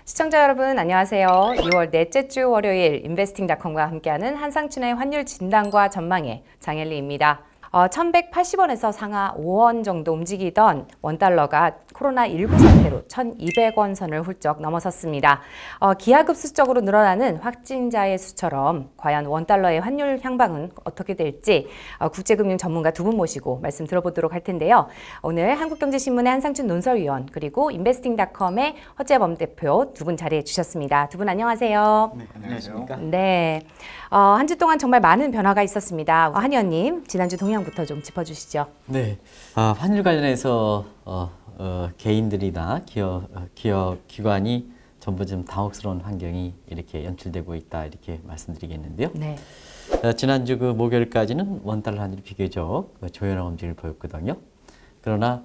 시청자 여러분 안녕하세요. 2월 넷째 주 월요일 인베스팅닷컴과 함께하는 한상춘의 환율 진단과 전망의 장엘리입니다. 1180원에서 상하 5원 정도 움직이던 원달러가 코로나19 사태로 1200원 선을 훌쩍 넘어섰습니다. 기하급수적으로 늘어나는 확진자의 수처럼 과연 원달러의 환율 향방은 어떻게 될지 국제금융 전문가 두 분 모시고 말씀 들어보도록 할 텐데요. 오늘 한국경제신문의 한상춘 논설위원 그리고 인베스팅닷컴의 허재범 대표 두 분 자리해 주셨습니다. 두 분 안녕하세요. 네, 안녕하십니까? 네, 한 주 동안 정말 많은 변화가 있었습니다. 한 의원님, 지난주 동향부터 좀 짚어주시죠. 네, 환율 관련해서 개인들이나 기업 기관이 전부 좀 당혹스러운 환경이 이렇게 연출되고 있다 이렇게 말씀드리겠는데요. 네. 지난주 그 목요일까지는 원달러 환율이 비교적 조연한 움직임을 보였거든요. 그러나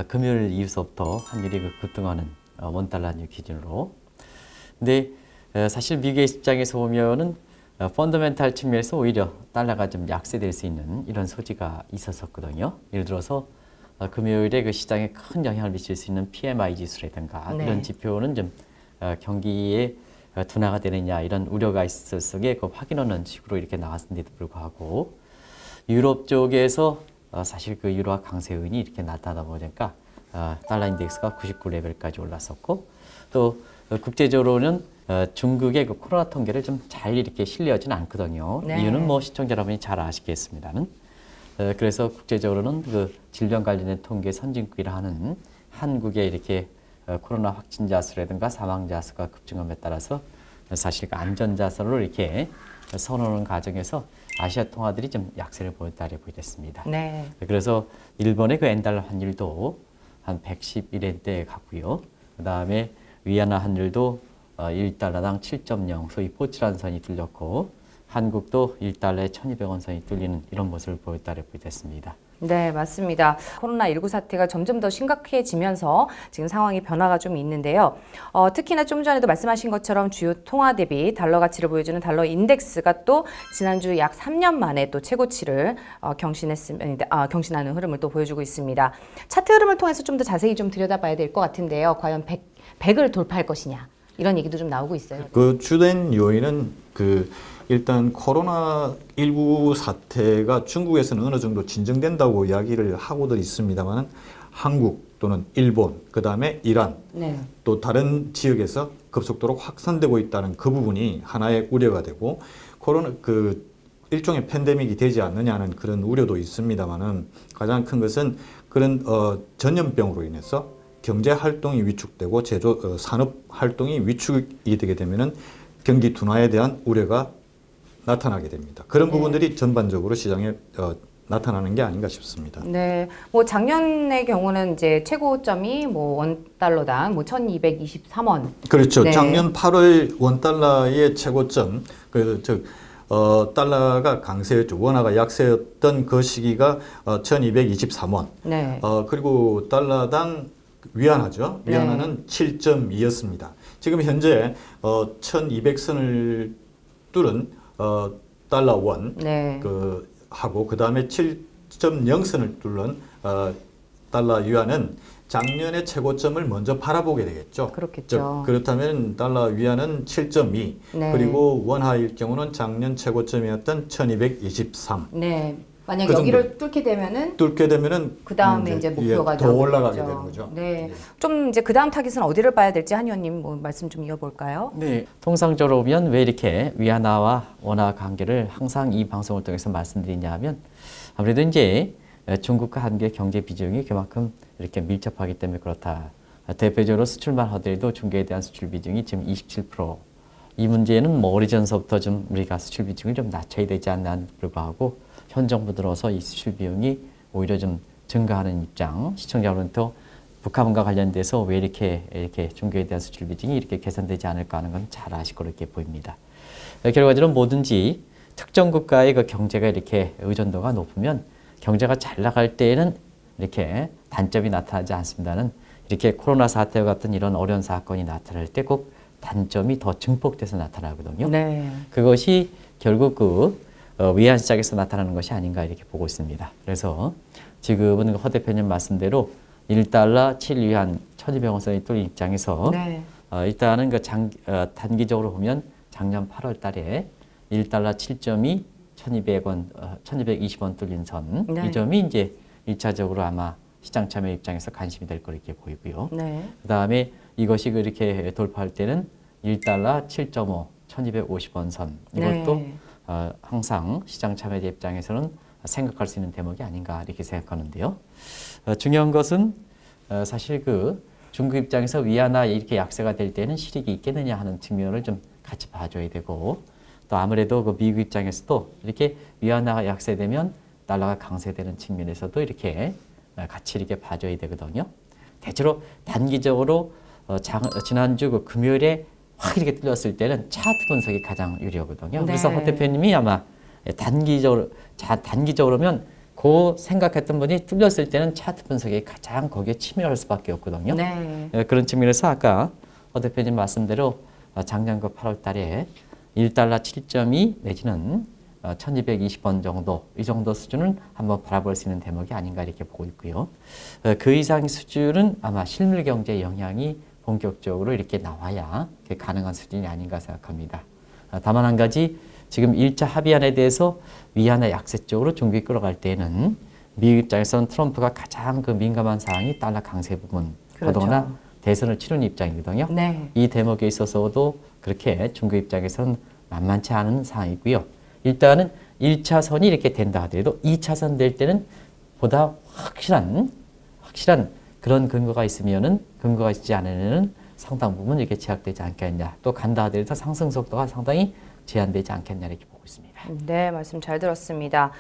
금요일 이후서부터 환율이 급등하는 원달러 환율 기준으로. 근데 사실 미국의 입장에서 보면은 펀더멘탈 측면에서 오히려 달러가 좀 약세될 수 있는 이런 소지가 있었거든요. 예를 들어서 금요일에 그 시장에 큰 영향을 미칠 수 있는 PMI 지수라든가 이런 지표는 좀 경기에 둔화가 되느냐 이런 우려가 있었을 게 그 확인하는 식으로 이렇게 나왔는데도 불구하고 유럽 쪽에서 사실 그 유로화 강세 요인이 이렇게 나타나다 보니까 달러 인덱스가 99 레벨까지 올랐었고 또 국제적으로는 중국의 그 코로나 통계를 좀 잘 이렇게 신뢰하지는 않거든요. 네. 이유는 뭐 시청자 여러분이 잘 아시겠습니다는. 그래서 국제적으로는 그 질병 관련된 통계 선진국이라 하는 한국의 이렇게 코로나 확진자 수라든가 사망자 수가 급증함에 따라서 사실 그 안전자산으로 이렇게 선언하는 과정에서 아시아 통화들이 좀 약세를 보였다고 보겠습니다. 네. 그래서 일본의 그 엔달러 환율도 한 111엔대에 갔고요. 그 다음에 위안화 환율도 1달러당 7.0 소위 포치라는 선이 뚫렸고 한국도 1달러에 1200원 선이 뚫리는 이런 모습을 보였다고 보겠습니다. 네, 맞습니다. 코로나19 사태가 점점 더 심각해지면서 지금 상황이 변화가 좀 있는데요. 특히나 좀 전에도 말씀하신 것처럼 주요 통화 대비 달러 가치를 보여주는 달러 인덱스가 또 지난주 약 3년 만에 또 최고치를 경신하는 흐름을 또 보여주고 있습니다. 차트 흐름을 통해서 좀 더 자세히 좀 들여다봐야 될 것 같은데요. 과연 100을 돌파할 것이냐 이런 얘기도 좀 나오고 있어요. 그 주된 요인은 일단 코로나19 사태가 중국에서는 어느 정도 진정된다고 이야기를 하고들 있습니다만 한국 또는 일본, 그 다음에 이란, 네. 또 다른 지역에서 급속도로 확산되고 있다는 그 부분이 하나의 우려가 되고 일종의 팬데믹이 되지 않느냐는 그런 우려도 있습니다만은 가장 큰 것은 그런 전염병으로 인해서 경제 활동이 위축되고 산업 활동이 위축이 되게 되면은 경기 둔화에 대한 우려가 나타나게 됩니다. 그런 부분들이 전반적으로 시장에 나타나는 게 아닌가 싶습니다. 네, 뭐 작년의 경우는 이제 최고점이 뭐 원달러당 뭐 1,223원. 그렇죠. 네. 작년 8월 원달러의 최고점, 달러가 강세였죠. 원화가 약세였던 그 시기가 1,223원. 네. 그리고 달러당 위안화죠. 위안화는 7.2였습니다. 지금 현재 1,200선을 뚫은 달러 원 네. 하고 그 다음에 7.0선을 뚫는 달러 위안은 작년의 최고점을 먼저 바라보게 되겠죠. 그렇겠죠. 그렇다면 달러 위안은 7.2 네. 그리고 원화일 경우는 작년 최고점이었던 1,223. 네. 만약 그 여기를 뚫게 되면은 그 다음에 이제 목표가 더 올라가게 되겠죠. 되는 거죠. 네. 좀 이제 그 다음 타깃은 어디를 봐야 될지 한 의원님 뭐 말씀 좀 이어볼까요? 네, 통상적으로 보면 왜 이렇게 위안화와 원화 관계를 항상 이 방송을 통해서 말씀드리냐 하면 아무래도 이제 중국과 한국의 경제 비중이 그만큼 이렇게 밀접하기 때문에 그렇다. 대표적으로 수출만 하더라도 중국에 대한 수출 비중이 지금 27%. 이 문제는 뭐 오래전서부터 좀 우리가 수출 비중을 좀 낮춰야 되지 않나 불구하고 현 정부 들어서 이 수출 비용이 오히려 좀 증가하는 입장. 시청자 여러분도 북한과 관련돼서 왜 이렇게 중국에 대한 수출 비중이 이렇게 개선되지 않을까 하는 건 잘 아실 거로 이렇게 보입니다. 결과적으로 뭐든지 특정 국가의 그 경제가 이렇게 의존도가 높으면 경제가 잘 나갈 때에는 이렇게 단점이 나타나지 않습니다는 이렇게 코로나 사태와 같은 이런 어려운 사건이 나타날 때 꼭 단점이 더 증폭돼서 나타나거든요. 네. 그것이 결국 위안 시장에서 나타나는 것이 아닌가 이렇게 보고 있습니다. 그래서 지금은 허 대표님 말씀대로 1달러 7위안 1,200원 선이 뚫린 입장에서 네. 일단은 단기적으로 보면 작년 8월 달에 1달러 7점이 1,200원, 1,220원 뚫린 선. 네. 이 점이 이제 1차적으로 아마 시장 참여 입장에서 관심이 될 거로 이렇게 보이고요. 네. 그 다음에 이것이 그렇게 돌파할 때는 1달러 7.5, 1,250원 선. 이것도 네. 항상 시장 참여자 입장에서는 생각할 수 있는 대목이 아닌가 이렇게 생각하는데요. 중요한 것은 사실 중국 입장에서 위안화 이렇게 약세가 될 때는 실익이 있겠느냐 하는 측면을 좀 같이 봐줘야 되고, 또 아무래도 미국 입장에서도 이렇게 위안화가 약세되면 달러가 강세되는 측면에서도 이렇게 같이 이렇게 봐줘야 되거든요. 대체로 단기적으로 지난주 금요일에 확 이렇게 뚫렸을 때는 차트 분석이 가장 유리하거든요. 네. 그래서 허 대표님이 아마 단기적으로면 생각했던 분이 뚫렸을 때는 차트 분석이 가장 거기에 치밀할 수밖에 없거든요. 네. 그런 측면에서 아까 허 대표님 말씀대로 작년 8월 달에 1달러 7.2 내지는 1,220원 정도, 이 정도 수준은 한번 바라볼 수 있는 대목이 아닌가 이렇게 보고 있고요. 그 이상 수준은 아마 실물 경제 영향이 본격적으로 이렇게 나와야 가능한 수준이 아닌가 생각합니다. 다만 한 가지, 지금 1차 합의안에 대해서 위안화 약세 쪽으로 중국이 끌어갈 때는 미국 입장에서는 트럼프가 가장 민감한 사항이 달러 강세 부분, 그렇죠. 더더구나 대선을 치르는 입장이거든요. 네. 이 대목에 있어서도 그렇게 중국 입장에서는 만만치 않은 상황이고요. 일단은 1차선이 이렇게 된다 하더라도 2차선 될 때는 보다 확실한 그런 근거가 있지 않으면은 상당 부분 이렇게 제약되지 않겠냐. 또 간다 하더라도 상승 속도가 상당히 제한되지 않겠냐 이렇게 보고 있습니다. 네, 말씀 잘 들었습니다.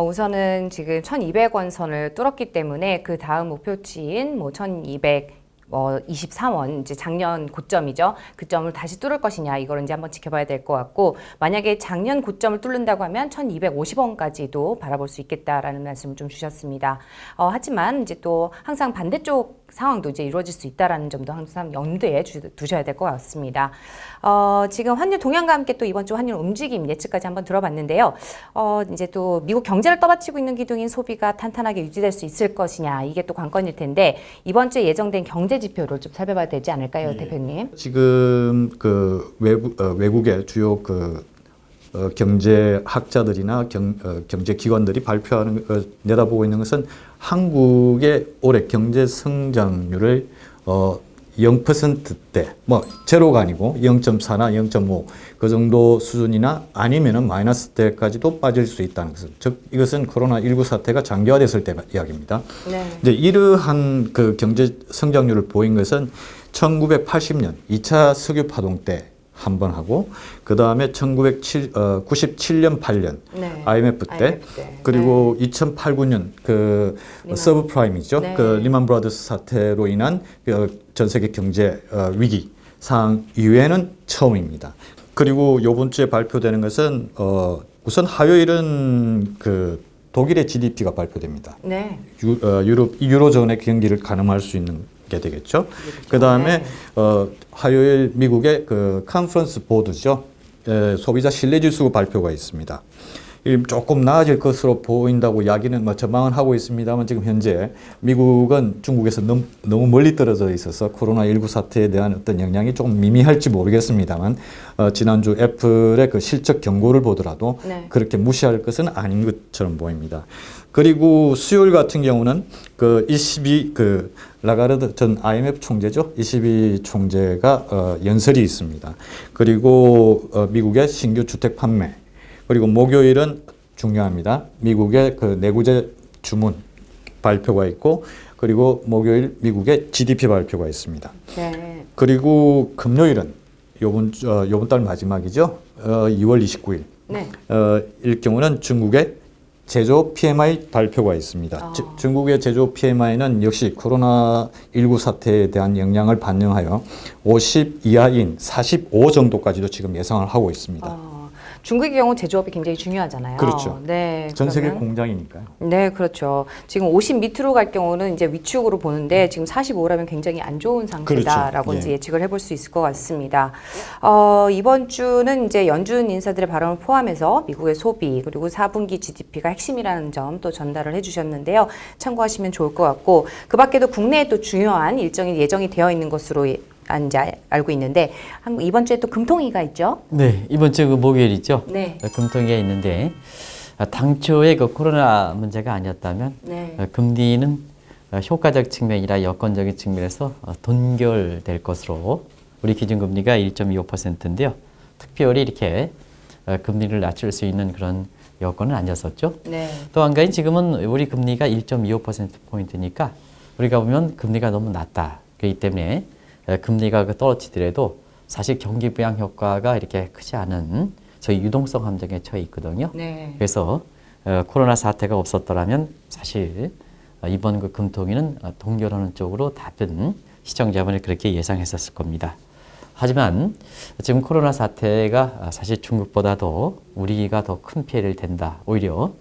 우선은 지금 1,200원 선을 뚫었기 때문에 그 다음 목표치인 1,223원, 이제 작년 고점이죠. 그 점을 다시 뚫을 것이냐, 이걸 이제 한번 지켜봐야 될 것 같고, 만약에 작년 고점을 뚫는다고 하면 1,250원까지도 바라볼 수 있겠다라는 말씀을 좀 주셨습니다. 하지만 이제 또 항상 반대쪽 상황도 이제 이루어질 수 있다라는 점도 항상 염두에 두셔야 될 것 같습니다. 지금 환율 동향과 함께 또 이번 주 환율 움직임 예측까지 한번 들어봤는데요. 이제 또 미국 경제를 떠받치고 있는 기둥인 소비가 탄탄하게 유지될 수 있을 것이냐, 이게 또 관건일 텐데, 이번 주에 예정된 경제 지표를 좀 살펴봐야 되지 않을까요, 대표님? 지금 외국의 주요 경제학자들이나 경제기관들이 발표하는 내다보고 있는 것은 한국의 올해 경제 성장률을 0%대, 제로가 아니고 0.4나 0.5 그 정도 수준이나 아니면은 마이너스 대까지도 빠질 수 있다는 것은, 즉 이것은 코로나19 사태가 장기화됐을 때 이야기입니다. 네. 이제 이러한 경제 성장률을 보인 것은 1980년 2차 석유 파동 때 한 번 하고, 그 다음에 1997년 8년 네. IMF 때, 그리고 2008, 9년 서브프라임이죠. 네. 리만 브라더스 사태로 인한 전 세계 경제 위기 상황 이후에는 처음입니다. 그리고 이번 주에 발표되는 것은 우선 화요일은 독일의 GDP가 발표됩니다. 네. 유로존의 경기를 가늠할 수 있는 게 되겠죠. 그 다음에 화요일 미국의 컨퍼런스 보드죠. 소비자 신뢰지수 발표가 있습니다. 조금 나아질 것으로 보인다고 이야기는 전망은 하고 있습니다만, 지금 현재 미국은 중국에서 너무 멀리 떨어져 있어서 코로나19 사태에 대한 어떤 영향이 조금 미미할지 모르겠습니다만, 지난주 애플의 실적 경고를 보더라도 네. 그렇게 무시할 것은 아닌 것처럼 보입니다. 그리고 수요일 같은 경우는 22 라가르드 전 IMF 총재죠. 22 총재가 연설이 있습니다. 그리고 미국의 신규 주택 판매, 그리고 목요일은 중요합니다. 미국의 내구재 주문 발표가 있고, 그리고 목요일 미국의 GDP 발표가 있습니다. 네. 그리고 금요일은 요번 달 마지막이죠. 2월 29일. 네. 일 경우는 중국의 제조 PMI 발표가 있습니다. 중국의 제조 PMI는 역시 코로나19 사태에 대한 영향을 반영하여 50 이하인 45 정도까지도 지금 예상을 하고 있습니다. 중국의 경우 제조업이 굉장히 중요하잖아요. 그렇죠. 네. 전 세계 공장이니까요. 네, 그렇죠. 지금 50 밑으로 갈 경우는 이제 위축으로 보는데, 지금 45라면 굉장히 안 좋은 상태다라고 그렇죠. 이제 예측을 해볼 수 있을 것 같습니다. 이번 주는 이제 연준 인사들의 발언을 포함해서 미국의 소비, 그리고 4분기 GDP가 핵심이라는 점 또 전달을 해주셨는데요. 참고하시면 좋을 것 같고, 그 밖에도 국내에 또 중요한 일정이 예정이 되어 있는 것으로 알고 있는데 이번 주에 또 금통위가 있죠? 네, 이번 주 그 목요일이죠. 네. 금통위가 있는데 당초에 그 코로나 문제가 아니었다면 네. 금리는 효과적 측면이라 여건적인 측면에서 동결될 것으로 우리 기준금리가 1.25%인데요. 특별히 이렇게 금리를 낮출 수 있는 그런 여건은 아니었었죠. 네. 또 한 가지 지금은 우리 금리가 1.25%포인트니까 우리가 보면 금리가 너무 낮다. 그렇기 때문에 금리가 떨어지더라도 사실 경기 부양 효과가 이렇게 크지 않은 저희 유동성 함정에 처해 있거든요. 네. 그래서 코로나 사태가 없었더라면 사실 이번 그 금통위는 동결하는 쪽으로 다른 시청자분이 그렇게 예상했었을 겁니다. 하지만 지금 코로나 사태가 사실 중국보다도 우리가 더 큰 피해를 된다. 오히려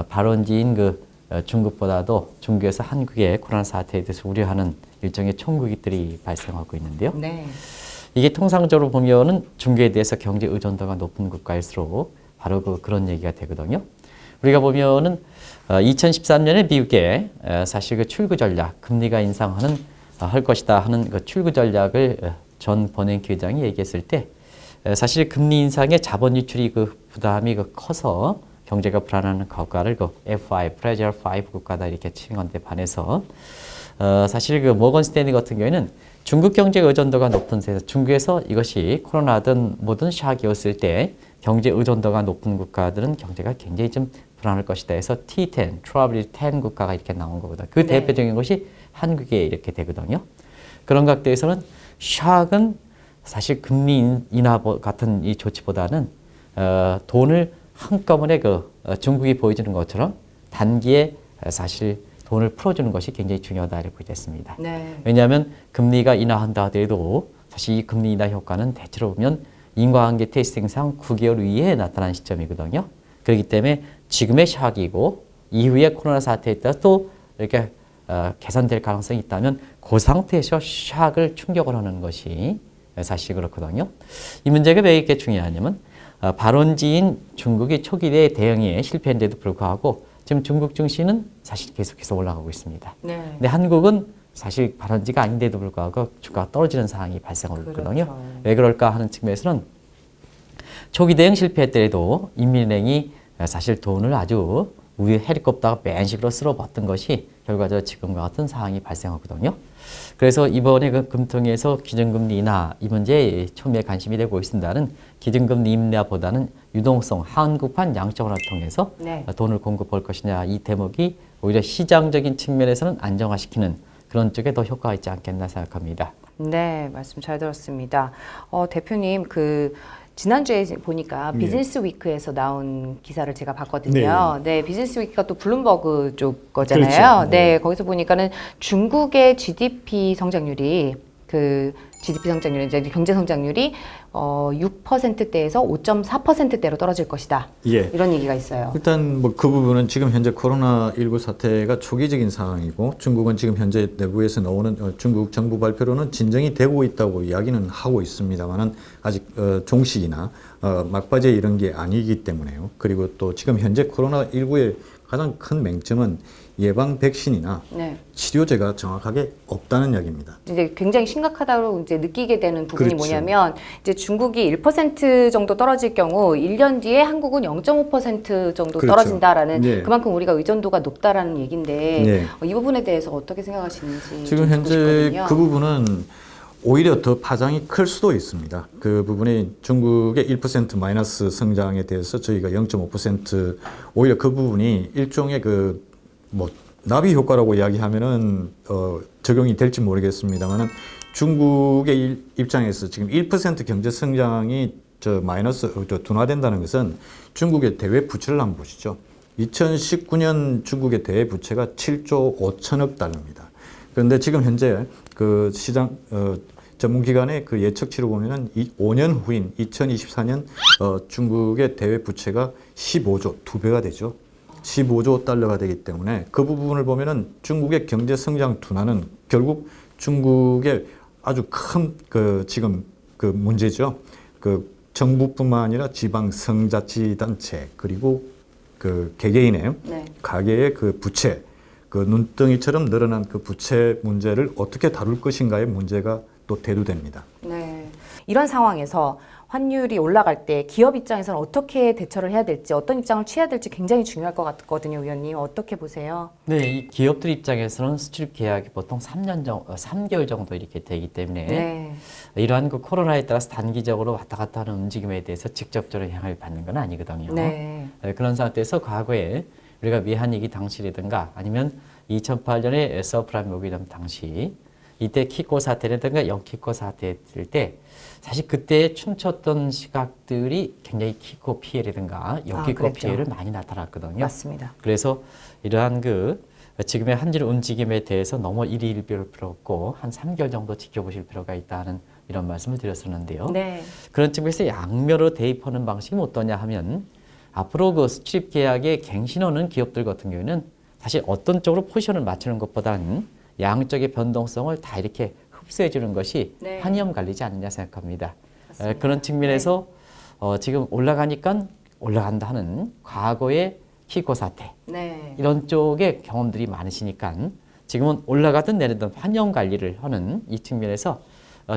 발원지인 그 중국보다도 중국에서 한국의 코로나 사태에 대해서 우려하는 일종의 총국들이 발생하고 있는데요. 네. 이게 통상적으로 보면은 중국에 대해서 경제 의존도가 높은 국가일수록 바로 그런 얘기가 되거든요. 우리가 보면은 2013년에 미국에 사실 그 출구 전략, 금리가 인상하는 할 것이다 하는 그 출구 전략을 전 버냉키 의장이 얘기했을 때 사실 금리 인상에 자본 유출이 그 부담이 커서 경제가 불안한 국가를 그 F5, 프레저럴 5 국가다 이렇게 치는 건데 반해서 사실 그 모건 스탠리 같은 경우에는 중국 경제 의존도가 높은 세상, 중국에서 이것이 코로나든 뭐든 샥이었을 때 경제 의존도가 높은 국가들은 경제가 굉장히 좀 불안할 것이다 해서 T10, Trouble 10 국가가 이렇게 나온 거거든요. 그 네. 대표적인 것이 한국에 이렇게 되거든요. 그런 각도에서는 샥은 사실 금리 인하 같은 이 조치보다는 돈을 한꺼번에 중국이 보여주는 것처럼 단기에 사실 돈을 풀어주는 것이 굉장히 중요하다 이렇게 됐습니다. 네. 왜냐하면 금리가 인하한다 하더라도 사실 이 금리 인하 효과는 대체로 보면 인과관계 테스팅상 9개월 위에 나타난 시점이거든요. 그렇기 때문에 지금의 샥이고 이후에 코로나 사태에 따라 또 이렇게 개선될 가능성이 있다면 그 상태에서 샥을 충격을 하는 것이 사실 그렇거든요. 이 문제가 왜 이렇게 중요하냐면 발원지인 중국이 초기에 대응에 실패했는데도 불구하고 지금 중국 증시는 사실 계속해서 올라가고 있습니다. 네. 근데 한국은 사실 발원지가 아닌데도 불구하고 주가가 떨어지는 상황이 발생하고 있거든요. 그렇죠. 왜 그럴까 하는 측면에서는 초기 대응 실패했더라도 인민은행이 사실 돈을 아주 우리 헬리콥터가 맨식으로 쓸어봤던 것이 결과적으로 지금과 같은 상황이 발생하거든요. 그래서 이번에 그 금통위에서 기준금리 인하 이 문제에 초미에 관심이 되고 있습니다는 기준금리 인하보다는 유동성 한국판 양적완화를 통해서 네. 돈을 공급할 것이냐 이 대목이 오히려 시장적인 측면에서는 안정화시키는 그런 쪽에 더 효과가 있지 않겠나 생각합니다. 네, 말씀 잘 들었습니다. 대표님 지난주에 보니까 예. 비즈니스 위크에서 나온 기사를 제가 봤거든요. 네, 비즈니스 위크가 또 블룸버그 쪽 거잖아요. 그렇죠. 네, 거기서 보니까는 중국의 GDP 성장률이 이제 경제 성장률이 6%대에서 5.4%대로 떨어질 것이다. 예. 이런 얘기가 있어요. 일단 뭐 그 부분은 지금 현재 코로나19 사태가 초기적인 상황이고 중국은 지금 현재 내부에서 나오는 중국 정부 발표로는 진정이 되고 있다고 이야기는 하고 있습니다만은 아직 종식이나 막바지에 이런 게 아니기 때문에요. 그리고 또 지금 현재 코로나19의 가장 큰 맹점은 예방 백신이나 네. 치료제가 정확하게 없다는 이야기입니다. 이제 굉장히 심각하다고 이제 느끼게 되는 부분이 그렇죠. 뭐냐면 이제 중국이 1% 정도 떨어질 경우 1년 뒤에 한국은 0.5% 정도 그렇죠. 떨어진다라는 네. 그만큼 우리가 의존도가 높다라는 얘기인데 네. 이 부분에 대해서 어떻게 생각하시는지 지금 좀 듣고 현재 싶거든요. 그 부분은 오히려 더 파장이 클 수도 있습니다. 그 부분이 중국의 1% 마이너스 성장에 대해서 저희가 0.5% 오히려 그 부분이 일종의 나비 효과라고 이야기하면은 적용이 될지 모르겠습니다만은 중국의 입장에서 지금 1% 경제 성장이 마이너스 둔화된다는 것은 중국의 대외 부채를 한번 보시죠. 2019년 중국의 대외 부채가 7조 5천억 달러입니다. 그런데 지금 현재 그 시장 전문기관의 그 예측치로 보면은 5년 후인 2024년 중국의 대외 부채가 15조, 2배가 되죠. 15조 달러가 되기 때문에 그 부분을 보면은 중국의 경제 성장 둔화는 결국 중국의 아주 큰 지금 그 문제죠. 그 정부뿐만 아니라 지방 성자치단체 그리고 그 개개인의 네. 가계의 그 부채, 그 눈덩이처럼 늘어난 그 부채 문제를 어떻게 다룰 것인가의 문제가 또 대두됩니다. 네. 이런 상황에서 환율이 올라갈 때 기업 입장에서는 어떻게 대처를 해야 될지, 어떤 입장을 취해야 될지 굉장히 중요할 것 같거든요, 위원님. 어떻게 보세요? 네, 이 기업들 입장에서는 수출 계약이 보통 3개월 정도 이렇게 되기 때문에 네. 이러한 그 코로나에 따라서 단기적으로 왔다 갔다 하는 움직임에 대해서 직접적으로 영향을 받는 건 아니거든요. 네. 그런 상태에서 과거에 우리가 외환위기 당시라든가 아니면 2008년에 서프라임 위기 당시 이때 키코 사태라든가 영키코 사태일 때 사실 그때 춤췄던 시각들이 굉장히 키코 피해라든가 영키코 그랬죠. 피해를 많이 나타났거든요. 맞습니다. 그래서 이러한 그 지금의 환율 움직임에 대해서 너무 일희일비할 필요 없고 한 3개월 정도 지켜보실 필요가 있다는 이런 말씀을 드렸었는데요. 네. 그런 측면에서 양면으로 대입하는 방식이 어떠냐 하면 앞으로 그 수출입 계약에 갱신하는 기업들 같은 경우에는 사실 어떤 쪽으로 포지션을 맞추는 것보다는 양적의 변동성을 다 이렇게 흡수해 주는 것이 네. 환위험 관리지 않느냐 생각합니다. 맞습니다. 그런 측면에서 지금 올라가니까 올라간다 하는 과거의 키코 사태 네. 이런 쪽의 경험들이 많으시니까 지금은 올라가든 내리든 환위험 관리를 하는 이 측면에서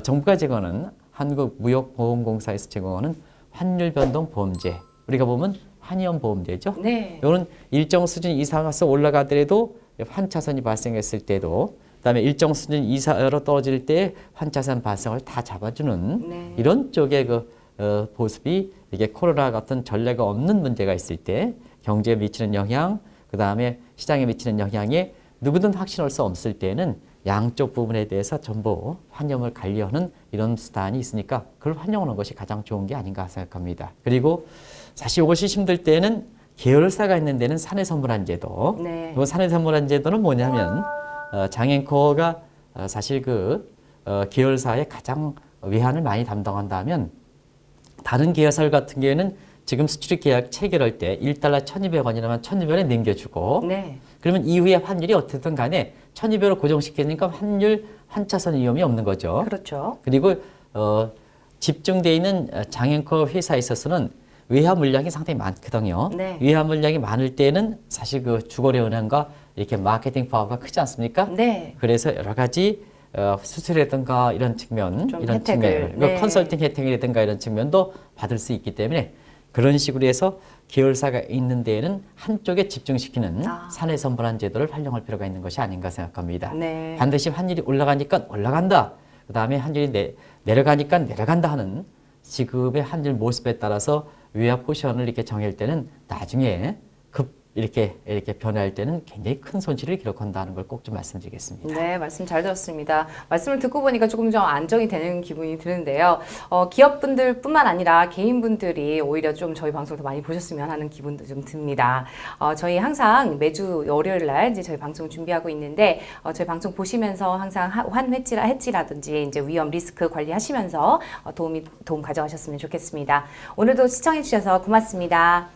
정부가 제공하는 한국무역보험공사에서 제공하는 환율변동보험제 우리가 보면 환위험 보험제죠. 네. 이거는 일정 수준 이상에서 올라가더라도 환차선이 발생했을 때도 그다음에 일정 수준 이하로 떨어질 때 환차선 발생을 다 잡아주는 네. 이런 쪽의 그 보습이 이게 코로나 같은 전례가 없는 문제가 있을 때 경제에 미치는 영향, 그다음에 시장에 미치는 영향에 누구든 확신할 수 없을 때는 양쪽 부분에 대해서 전부 환염을 관리하는 이런 수단이 있으니까 그걸 활용하는 것이 가장 좋은 게 아닌가 생각합니다. 그리고 사실 이것이 힘들 때는 계열사가 있는 데는 사내 선물한 제도. 네. 이 사내 선물한 제도는 뭐냐면 장앵커가 사실 그 계열사에 가장 외환을 많이 담당한다면 다른 계열사 같은 경우에는 지금 수출입 계약 체결할 때 1달러 1,200원이라면 1,200원에 남겨주고 네. 그러면 이후에 환율이 어떻든 간에 1,200원을 고정시키니까 환차선 위험이 없는 거죠. 그렇죠. 그리고 집중되어 있는 장앵커 회사에 있어서는 외화 물량이 상당히 많거든요. 네. 외화 물량이 많을 때는 사실 그 주거래 은행과 이렇게 마케팅 파워가 크지 않습니까? 네. 그래서 여러 가지 수수료라든가 이런 측면, 좀 이런 혜택을, 측면, 네. 컨설팅 혜택이라든가 이런 측면도 받을 수 있기 때문에 그런 식으로 해서 계열사가 있는 데에는 한쪽에 집중시키는 사내 선분한 제도를 활용할 필요가 있는 것이 아닌가 생각합니다. 네. 반드시 환율이 올라가니까 올라간다. 그 다음에 환율이 내려가니까 내려간다 하는 지급의 환율 모습에 따라서 외화 포지션을 이렇게 정할 때는 나중에 이렇게 변화할 때는 굉장히 큰 손실을 기록한다는 걸 꼭 좀 말씀드리겠습니다. 네, 말씀 잘 들었습니다. 말씀을 듣고 보니까 조금 좀 안정이 되는 기분이 드는데요. 기업분들뿐만 아니라 개인분들이 오히려 좀 저희 방송을 더 많이 보셨으면 하는 기분도 좀 듭니다. 저희 항상 매주 월요일 날 이제 저희 방송 준비하고 있는데 저희 방송 보시면서 항상 해지라든지 이제 위험 리스크 관리하시면서 도움 가져가셨으면 좋겠습니다. 오늘도 시청해 주셔서 고맙습니다.